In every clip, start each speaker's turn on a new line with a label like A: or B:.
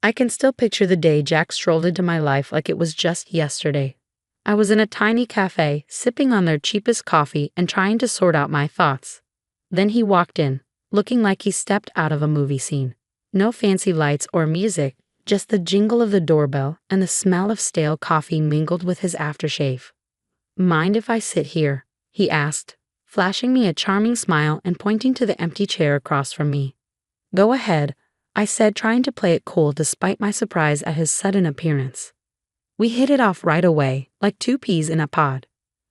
A: I can still picture the day Jack strolled into my life like it was just yesterday. I was in a tiny cafe, sipping on their cheapest coffee and trying to sort out my thoughts. Then he walked in, looking like he stepped out of a movie scene. No fancy lights or music, just the jingle of the doorbell and the smell of stale coffee mingled with his aftershave. "Mind if I sit here?" he asked, flashing me a charming smile and pointing to the empty chair across from me. "Go ahead," I said, trying to play it cool despite my surprise at his sudden appearance. We hit it off right away, like two peas in a pod.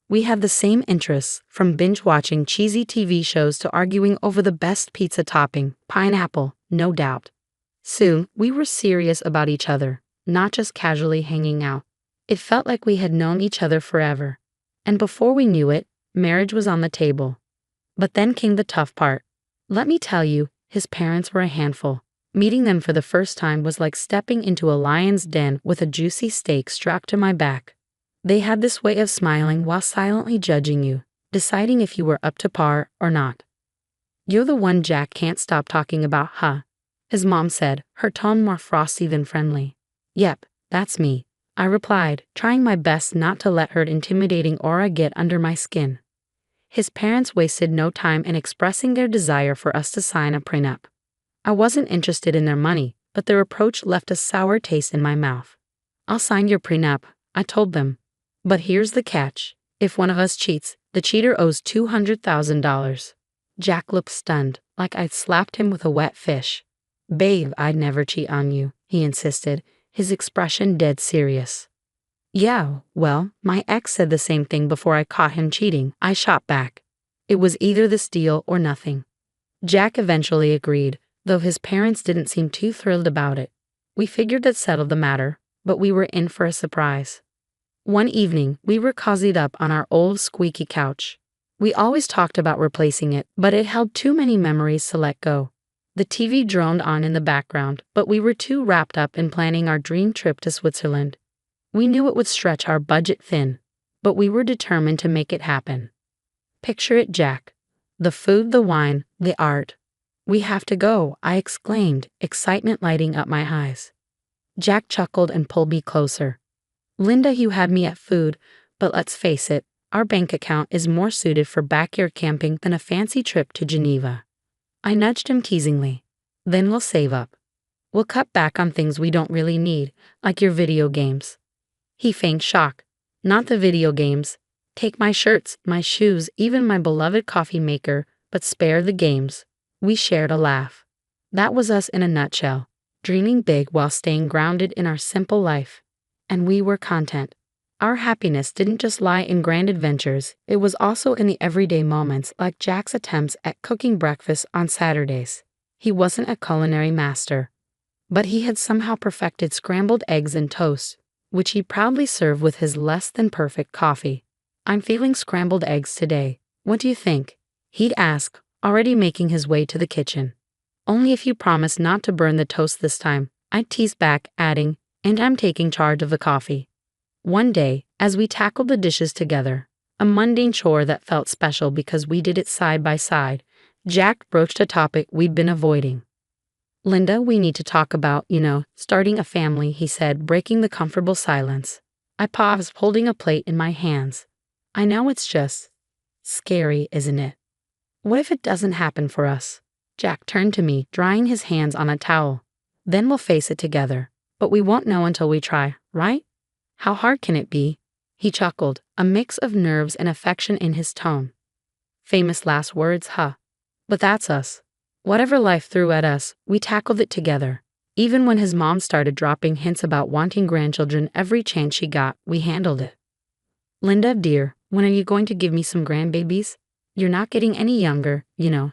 A: We had the same interests, from binge-watching cheesy TV shows to arguing over the best pizza topping, pineapple, no doubt. Soon, we were serious about each other, not just casually hanging out. It felt like we had known each other forever. And before we knew it, marriage was on the table. But then came the tough part. Let me tell you, his parents were a handful. Meeting them for the first time was like stepping into a lion's den with a juicy steak strapped to my back. They had this way of smiling while silently judging you, deciding if you were up to par or not. "You're the one Jack can't stop talking about, huh?" his mom said, her tone more frosty than friendly. "Yep, that's me," I replied, trying my best not to let her intimidating aura get under my skin. His parents wasted no time in expressing their desire for us to sign a prenup. I wasn't interested in their money, but their approach left a sour taste in my mouth. "I'll sign your prenup," I told them. "But here's the catch. If one of us cheats, the cheater owes $200,000. Jack looked stunned, like I'd slapped him with a wet fish. "Babe, I'd never cheat on you," he insisted, his expression dead serious. "Yeah, well, my ex said the same thing before I caught him cheating," I shot back. It was either this deal or nothing. Jack eventually agreed, though his parents didn't seem too thrilled about it. We figured that settled the matter, but we were in for a surprise. One evening, we were cozied up on our old squeaky couch. We always talked about replacing it, but it held too many memories to let go. The TV droned on in the background, but we were too wrapped up in planning our dream trip to Switzerland. We knew it would stretch our budget thin, but we were determined to make it happen. Picture it, Jack. The food, the wine, the art. "We have to go," I exclaimed, excitement lighting up my eyes. Jack chuckled and pulled me closer. "Linda, you had me at food, but let's face it, our bank account is more suited for backyard camping than a fancy trip to Geneva." I nudged him teasingly. "Then we'll save up. We'll cut back on things we don't really need, like your video games." He feigned shock. "Not the video games. Take my shirts, my shoes, even my beloved coffee maker, but spare the games." We shared a laugh. That was us in a nutshell, dreaming big while staying grounded in our simple life. And we were content. Our happiness didn't just lie in grand adventures, it was also in the everyday moments, like Jack's attempts at cooking breakfast on Saturdays. He wasn't a culinary master, but he had somehow perfected scrambled eggs and toast, which he proudly served with his less-than-perfect coffee. "I'm feeling scrambled eggs today. What do you think?" he'd ask, already making his way to the kitchen. "Only if you promise not to burn the toast this time," I'd tease back, adding, "and I'm taking charge of the coffee." One day, as we tackled the dishes together, a mundane chore that felt special because we did it side by side, Jack broached a topic we'd been avoiding. "Linda, we need to talk about, starting a family," he said, breaking the comfortable silence. I paused, holding a plate in my hands. "I know it's just scary, isn't it? What if it doesn't happen for us?" Jack turned to me, drying his hands on a towel. "Then we'll face it together. But we won't know until we try, right? How hard can it be?" He chuckled, a mix of nerves and affection in his tone. Famous last words, huh? But that's us. Whatever life threw at us, we tackled it together. Even when his mom started dropping hints about wanting grandchildren every chance she got, we handled it. "Linda, dear, when are you going to give me some grandbabies? You're not getting any younger,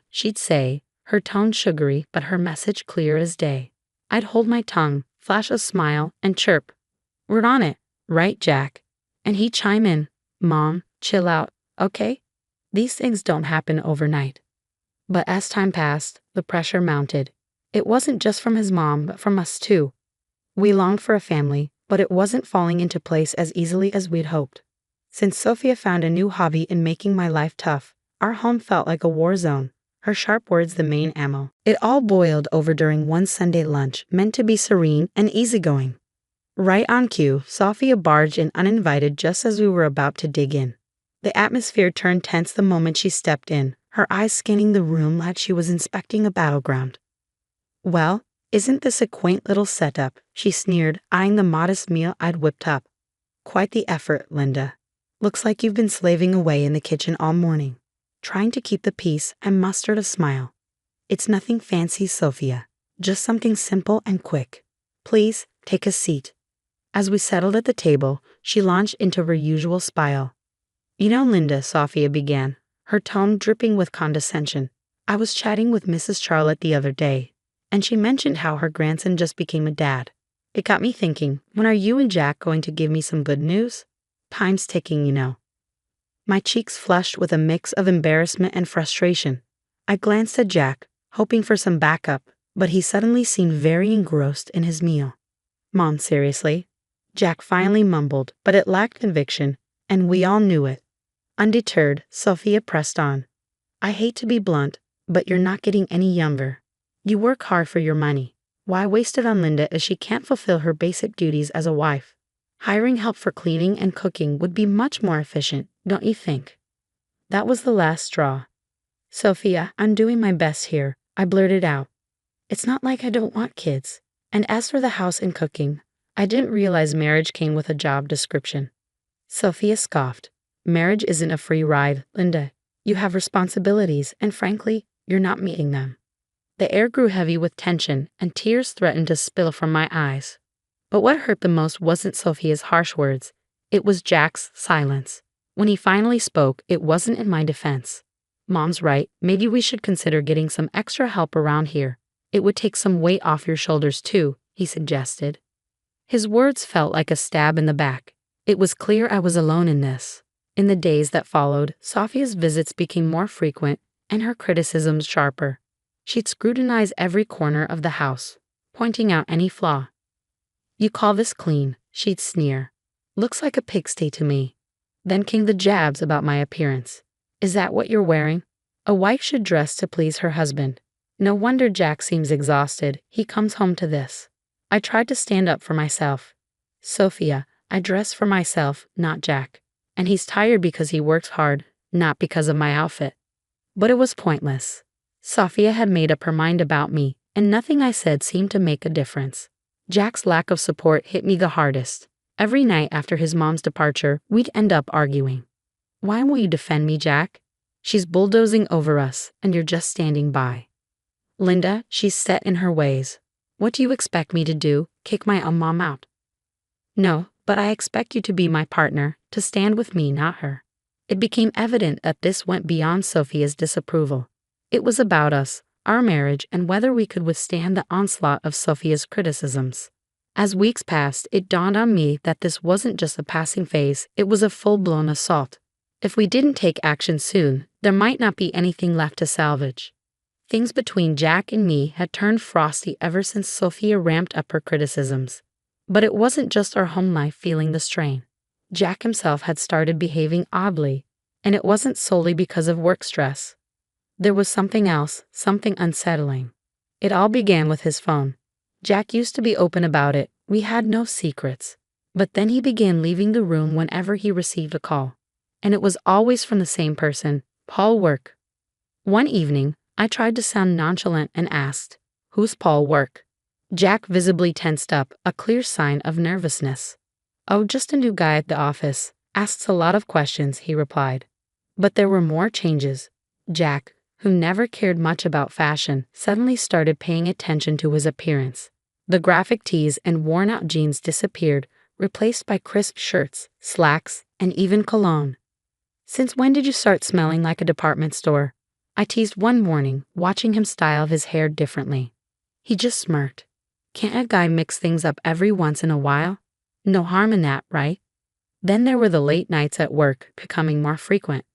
A: she'd say, her tone sugary but her message clear as day. I'd hold my tongue, flash a smile, and chirp, "We're on it, right, Jack?" And he'd chime in, "Mom, chill out, okay? These things don't happen overnight." But as time passed, the pressure mounted. It wasn't just from his mom, but from us too. We longed for a family, but it wasn't falling into place as easily as we'd hoped. Since Sophia found a new hobby in making my life tough, our home felt like a war zone. her sharp words the main ammo. It all boiled over during one Sunday lunch meant to be serene and easygoing. Right on cue, Sophia barged in uninvited just as we were about to dig in. The atmosphere turned tense the moment she stepped in, her eyes scanning the room like she was inspecting a battleground. "Well, isn't this a quaint little setup?" she sneered, eyeing the modest meal I'd whipped up. "Quite the effort, Linda. Looks like you've been slaving away in the kitchen all morning, trying to keep the peace and mustered a smile. It's nothing fancy, Sophia. Just something simple and quick. Please, take a seat." As we settled at the table, she launched into her usual spiel. "You know, Linda," Sophia began, her tone dripping with condescension, "I was chatting with Mrs. Charlotte the other day, and she mentioned how her grandson just became a dad. It got me thinking, when are you and Jack going to give me some good news? Time's ticking, you know." My cheeks flushed with a mix of embarrassment and frustration. I glanced at Jack, hoping for some backup, but he suddenly seemed very engrossed in his meal. "Mom, seriously?" Jack finally mumbled, but it lacked conviction, and we all knew it. Undeterred, Sophia pressed on. "I hate to be blunt, but you're not getting any younger. You work hard for your money. Why waste it on Linda if she can't fulfill her basic duties as a wife? Hiring help for cleaning and cooking would be much more efficient, don't you think?" That was the last straw. "Sophia, I'm doing my best here," I blurted out. "It's not like I don't want kids. And as for the house and cooking, I didn't realize marriage came with a job description." Sophia scoffed. "Marriage isn't a free ride, Linda. You have responsibilities, and frankly, you're not meeting them." The air grew heavy with tension, and tears threatened to spill from my eyes. But what hurt the most wasn't Sophia's harsh words. It was Jack's silence. When he finally spoke, it wasn't in my defense. "Mom's right, maybe we should consider getting some extra help around here. It would take some weight off your shoulders too," he suggested. His words felt like a stab in the back. It was clear I was alone in this. In the days that followed, Sophia's visits became more frequent and her criticisms sharper. She'd scrutinize every corner of the house, pointing out any flaw. "You call this clean?" she'd sneer. "Looks like a pigsty to me." Then came the jabs about my appearance. "Is that what you're wearing? A wife should dress to please her husband. No wonder Jack seems exhausted. He comes home to this." I tried to stand up for myself. "Sophia, I dress for myself, not Jack. And he's tired because he works hard, not because of my outfit." But it was pointless. Sophia had made up her mind about me, and nothing I said seemed to make a difference. Jack's lack of support hit me the hardest. Every night after his mom's departure, we'd end up arguing. "Why won't you defend me, Jack? She's bulldozing over us, and you're just standing by." "Linda, she's set in her ways. What do you expect me to do? Kick my own mom out?" "No, but I expect you to be my partner, to stand with me, not her." It became evident that this went beyond Sophia's disapproval. It was about us, our marriage, and whether we could withstand the onslaught of Sophia's criticisms. As weeks passed, it dawned on me that this wasn't just a passing phase, it was a full-blown assault. If we didn't take action soon, there might not be anything left to salvage. Things between Jack and me had turned frosty ever since Sophia ramped up her criticisms. But it wasn't just our home life feeling the strain. Jack himself had started behaving oddly, and it wasn't solely because of work stress. There was something else, something unsettling. It all began with his phone. Jack used to be open about it, we had no secrets. But then he began leaving the room whenever he received a call. And it was always from the same person, Paul Work. One evening, I tried to sound nonchalant and asked, "Who's Paul Work?" Jack visibly tensed up, a clear sign of nervousness. "Oh, just a new guy at the office. Asks a lot of questions," he replied. But there were more changes. Jack, who never cared much about fashion, suddenly started paying attention to his appearance. The graphic tees and worn-out jeans disappeared, replaced by crisp shirts, slacks, and even cologne. "Since when did you start smelling like a department store?" I teased one morning, watching him style his hair differently. He just smirked. "Can't a guy mix things up every once in a while? No harm in that, right?" Then there were the late nights at work, becoming more frequent.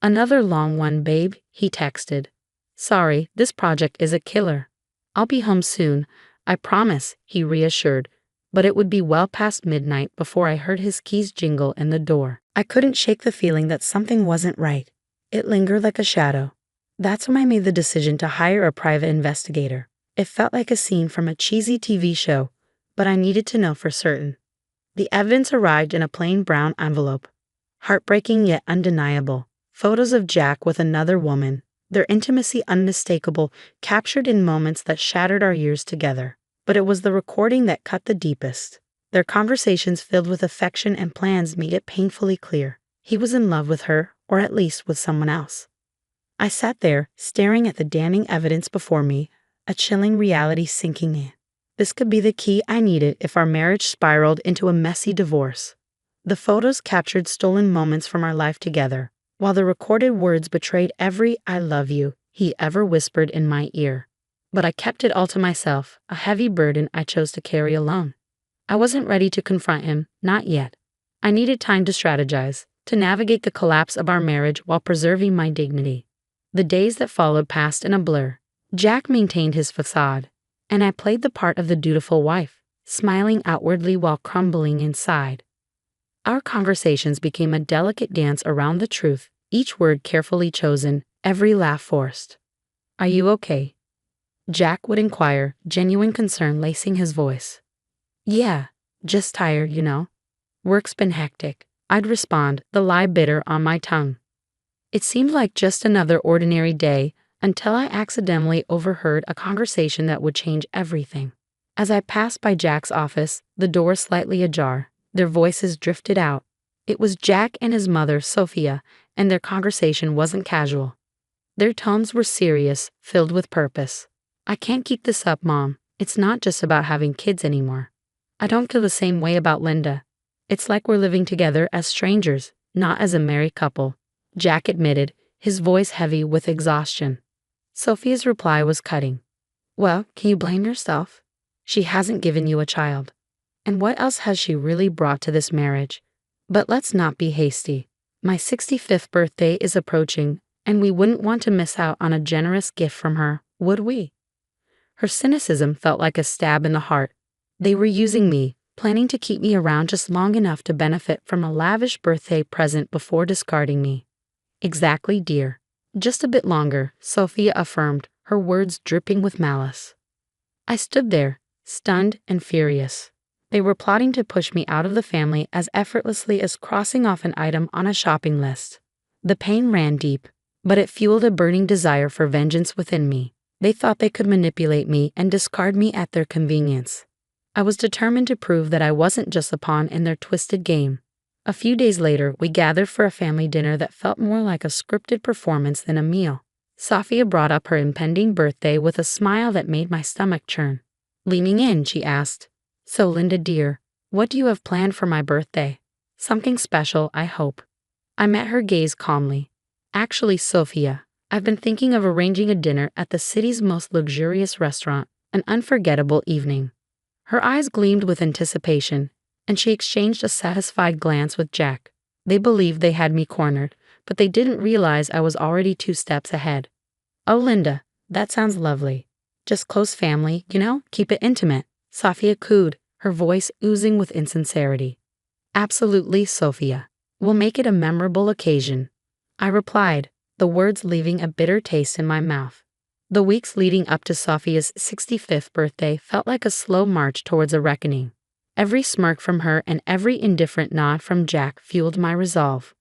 A: "Another long one, babe," he texted. "Sorry, this project is a killer. I'll be home soon, I promise," he reassured, but it would be well past midnight before I heard his keys jingle in the door. I couldn't shake the feeling that something wasn't right. It lingered like a shadow. That's when I made the decision to hire a private investigator. It felt like a scene from a cheesy TV show, but I needed to know for certain. The evidence arrived in a plain brown envelope. Heartbreaking yet undeniable. Photos of Jack with another woman, their intimacy unmistakable, captured in moments that shattered our years together. But it was the recording that cut the deepest. Their conversations filled with affection and plans made it painfully clear. He was in love with her, or at least with someone else. I sat there, staring at the damning evidence before me, a chilling reality sinking in. This could be the key I needed if our marriage spiraled into a messy divorce. The photos captured stolen moments from our life together, while the recorded words betrayed every "I love you" he ever whispered in my ear. But I kept it all to myself, a heavy burden I chose to carry alone. I wasn't ready to confront him, not yet. I needed time to strategize, to navigate the collapse of our marriage while preserving my dignity. The days that followed passed in a blur. Jack maintained his facade, and I played the part of the dutiful wife, smiling outwardly while crumbling inside. Our conversations became a delicate dance around the truth, each word carefully chosen, every laugh forced. "Are you okay?" Jack would inquire, genuine concern lacing his voice. "Yeah, just tired, you know. Work's been hectic," I'd respond, the lie bitter on my tongue. It seemed like just another ordinary day until I accidentally overheard a conversation that would change everything. As I passed by Jack's office, the door slightly ajar, their voices drifted out. It was Jack and his mother, Sophia, and their conversation wasn't casual. Their tones were serious, filled with purpose. "I can't keep this up, Mom. It's not just about having kids anymore. I don't feel the same way about Linda. It's like we're living together as strangers, not as a married couple," Jack admitted, his voice heavy with exhaustion. Sophia's reply was cutting. "Well, can you blame yourself? She hasn't given you a child. And what else has she really brought to this marriage? But let's not be hasty. My 65th birthday is approaching, and we wouldn't want to miss out on a generous gift from her, would we?" Her cynicism felt like a stab in the heart. They were using me, planning to keep me around just long enough to benefit from a lavish birthday present before discarding me. "Exactly, dear. Just a bit longer," Sophia affirmed, her words dripping with malice. I stood there, stunned and furious. They were plotting to push me out of the family as effortlessly as crossing off an item on a shopping list. The pain ran deep, but it fueled a burning desire for vengeance within me. They thought they could manipulate me and discard me at their convenience. I was determined to prove that I wasn't just a pawn in their twisted game. A few days later, we gathered for a family dinner that felt more like a scripted performance than a meal. Sophia brought up her impending birthday with a smile that made my stomach churn. Leaning in, she asked, "So, Linda dear, what do you have planned for my birthday? Something special, I hope." I met her gaze calmly. "Actually, Sophia, I've been thinking of arranging a dinner at the city's most luxurious restaurant, an unforgettable evening." Her eyes gleamed with anticipation, and she exchanged a satisfied glance with Jack. They believed they had me cornered, but they didn't realize I was already 2 steps ahead. "Oh, Linda, that sounds lovely. Just close family, you know, keep it intimate," Sophia cooed, her voice oozing with insincerity. "Absolutely, Sophia. We'll make it a memorable occasion," I replied, the words leaving a bitter taste in my mouth. The weeks leading up to Sophia's 65th birthday felt like a slow march towards a reckoning. Every smirk from her and every indifferent nod from Jack fueled my resolve.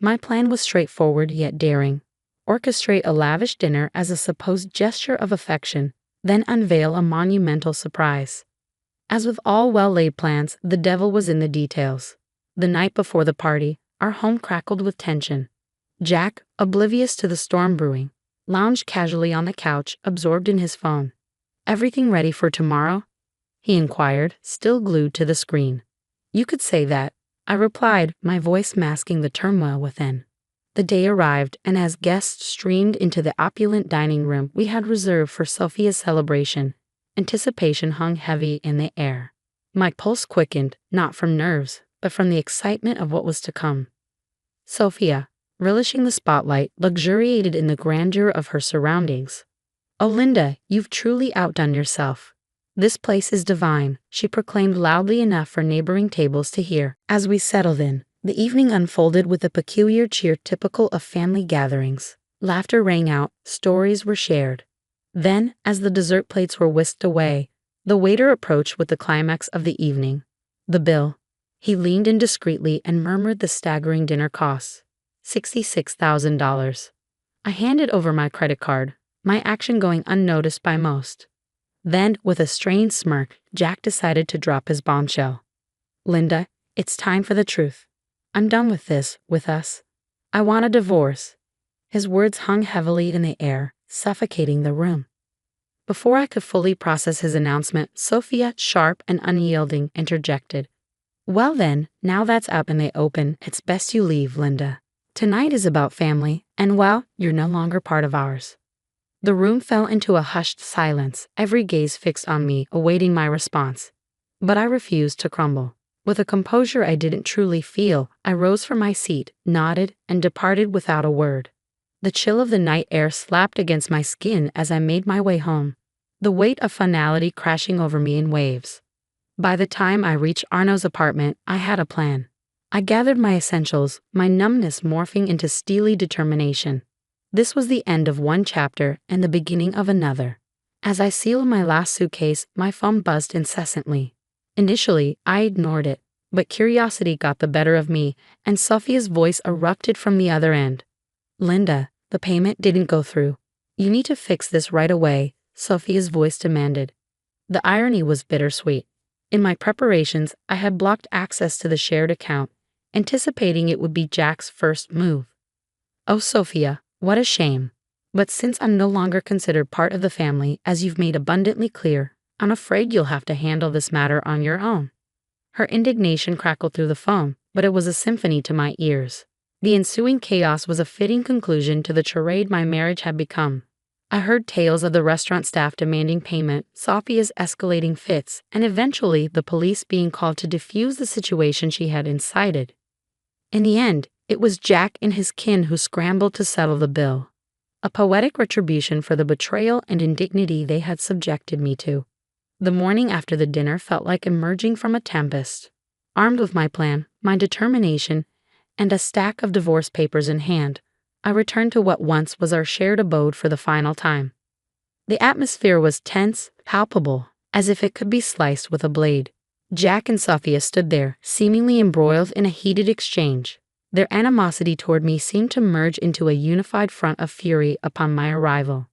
A: My plan was straightforward yet daring. Orchestrate a lavish dinner as a supposed gesture of affection, then unveil a monumental surprise. As with all well-laid plans, the devil was in the details. The night before the party, our home crackled with tension. Jack, oblivious to the storm brewing, lounged casually on the couch, absorbed in his phone. "Everything ready for tomorrow?" he inquired, still glued to the screen. "You could say that," I replied, my voice masking the turmoil within. The day arrived, and as guests streamed into the opulent dining room we had reserved for Sophia's celebration, anticipation hung heavy in the air. My pulse quickened, not from nerves, but from the excitement of what was to come. Sophia, relishing the spotlight, luxuriated in the grandeur of her surroundings. "Oh, Linda, you've truly outdone yourself. This place is divine," she proclaimed loudly enough for neighboring tables to hear. As we settled in, the evening unfolded with the peculiar cheer typical of family gatherings. Laughter rang out, stories were shared. Then, as the dessert plates were whisked away, the waiter approached with the climax of the evening. The bill. He leaned in discreetly and murmured the staggering dinner costs. $66,000. I handed over my credit card, my action going unnoticed by most. Then, with a strained smirk, Jack decided to drop his bombshell. Linda, it's time for the truth. I'm done with this, with us. I want a divorce. His words hung heavily in the air, suffocating the room. Before I could fully process his announcement, Sophia, sharp and unyielding, interjected. Well then, now that's out in the open, it's best you leave, Linda. Tonight is about family, and well, you're no longer part of ours. The room fell into a hushed silence, every gaze fixed on me, awaiting my response. But I refused to crumble. With a composure I didn't truly feel, I rose from my seat, nodded, and departed without a word. The chill of the night air slapped against my skin as I made my way home, the weight of finality crashing over me in waves. By the time I reached Arno's apartment, I had a plan. I gathered my essentials, my numbness morphing into steely determination. This was the end of one chapter and the beginning of another. As I sealed my last suitcase, my phone buzzed incessantly. Initially, I ignored it, but curiosity got the better of me, and Sophia's voice erupted from the other end. Linda, the payment didn't go through. You need to fix this right away, Sophia's voice demanded. The irony was bittersweet. In my preparations, I had blocked access to the shared account, anticipating it would be Jack's first move. Oh, Sophia, what a shame. But since I'm no longer considered part of the family, as you've made abundantly clear, I'm afraid you'll have to handle this matter on your own. Her indignation crackled through the phone, but it was a symphony to my ears. The ensuing chaos was a fitting conclusion to the charade my marriage had become. I heard tales of the restaurant staff demanding payment, Sophia's escalating fits, and eventually the police being called to defuse the situation she had incited. In the end, it was Jack and his kin who scrambled to settle the bill. A poetic retribution for the betrayal and indignity they had subjected me to. The morning after the dinner felt like emerging from a tempest. Armed with my plan, my determination, and a stack of divorce papers in hand, I returned to what once was our shared abode for the final time. The atmosphere was tense, palpable, as if it could be sliced with a blade. Jack and Sophia stood there, seemingly embroiled in a heated exchange. Their animosity toward me seemed to merge into a unified front of fury upon my arrival.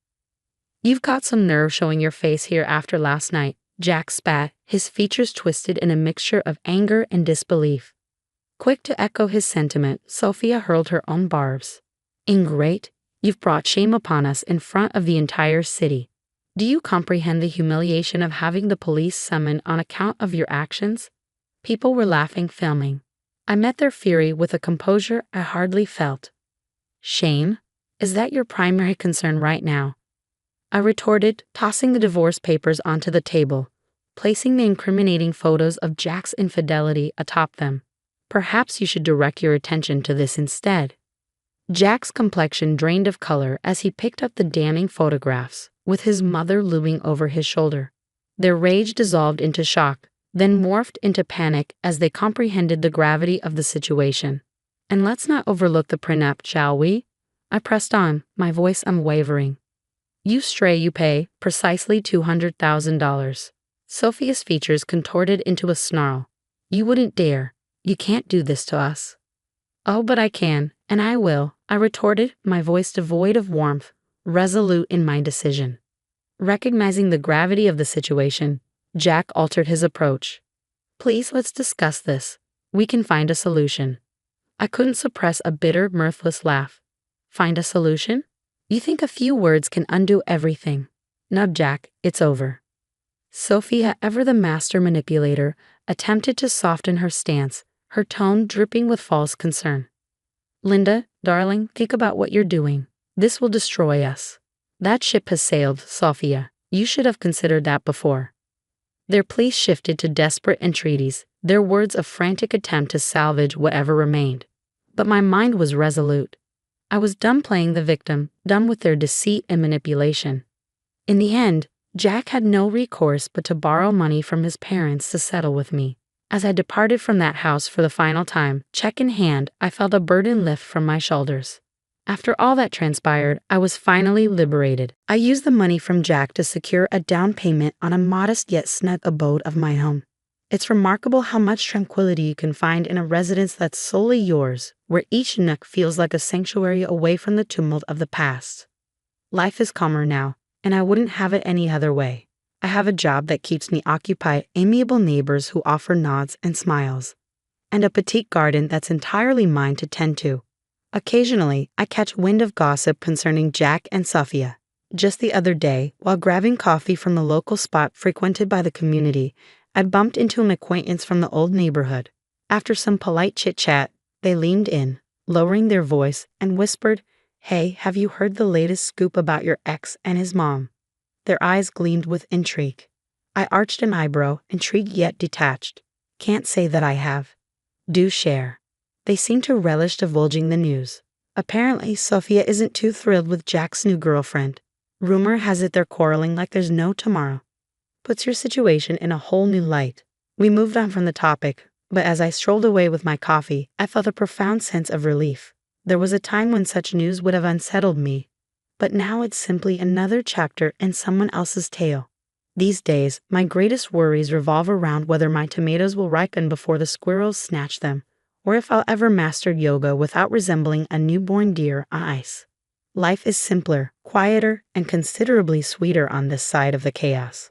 A: You've got some nerve showing your face here after last night, Jack spat, his features twisted in a mixture of anger and disbelief. Quick to echo his sentiment, Sophia hurled her own barbs. Ingrate, you've brought shame upon us in front of the entire city. Do you comprehend the humiliation of having the police summoned on account of your actions? People were laughing, filming. I met their fury with a composure I hardly felt. Shame? Is that your primary concern right now? I retorted, tossing the divorce papers onto the table, placing the incriminating photos of Jack's infidelity atop them. Perhaps you should direct your attention to this instead. Jack's complexion drained of color as he picked up the damning photographs, with his mother looming over his shoulder. Their rage dissolved into shock, then morphed into panic as they comprehended the gravity of the situation. And let's not overlook the prenup, shall we? I pressed on, my voice unwavering. You stray, you pay, precisely $200,000. Sophia's features contorted into a snarl. You wouldn't dare. You can't do this to us. Oh, but I can, and I will, I retorted, my voice devoid of warmth, resolute in my decision. Recognizing the gravity of the situation, Jack altered his approach. Please, let's discuss this. We can find a solution. I couldn't suppress a bitter, mirthless laugh. Find a solution? You think a few words can undo everything. No, Jack, it's over. Sophia, ever the master manipulator, attempted to soften her stance, her tone dripping with false concern. Linda, darling, think about what you're doing. This will destroy us. That ship has sailed, Sophia. You should have considered that before. Their pleas shifted to desperate entreaties, their words a frantic attempt to salvage whatever remained. But my mind was resolute. I was done playing the victim, done with their deceit and manipulation. In the end, Jack had no recourse but to borrow money from his parents to settle with me. As I departed from that house for the final time, check in hand, I felt a burden lift from my shoulders. After all that transpired, I was finally liberated. I used the money from Jack to secure a down payment on a modest yet snug abode of my own. It's remarkable how much tranquility you can find in a residence that's solely yours, where each nook feels like a sanctuary away from the tumult of the past. Life is calmer now, and I wouldn't have it any other way. I have a job that keeps me occupied, amiable neighbors who offer nods and smiles, and a petite garden that's entirely mine to tend to. Occasionally, I catch wind of gossip concerning Jack and Sophia. Just the other day, while grabbing coffee from the local spot frequented by the community, I bumped into an acquaintance from the old neighborhood. After some polite chit-chat, they leaned in, lowering their voice, and whispered, "Hey, have you heard the latest scoop about your ex and his mom?" Their eyes gleamed with intrigue. I arched an eyebrow, intrigued yet detached. Can't say that I have. Do share. They seem to relish divulging the news. Apparently, Sophia isn't too thrilled with Jack's new girlfriend. Rumor has it they're quarreling like there's no tomorrow. Puts your situation in a whole new light. We moved on from the topic, but as I strolled away with my coffee, I felt a profound sense of relief. There was a time when such news would have unsettled me, but now it's simply another chapter in someone else's tale. These days, my greatest worries revolve around whether my tomatoes will ripen before the squirrels snatch them, or if I'll ever master yoga without resembling a newborn deer on ice. Life is simpler, quieter, and considerably sweeter on this side of the chaos.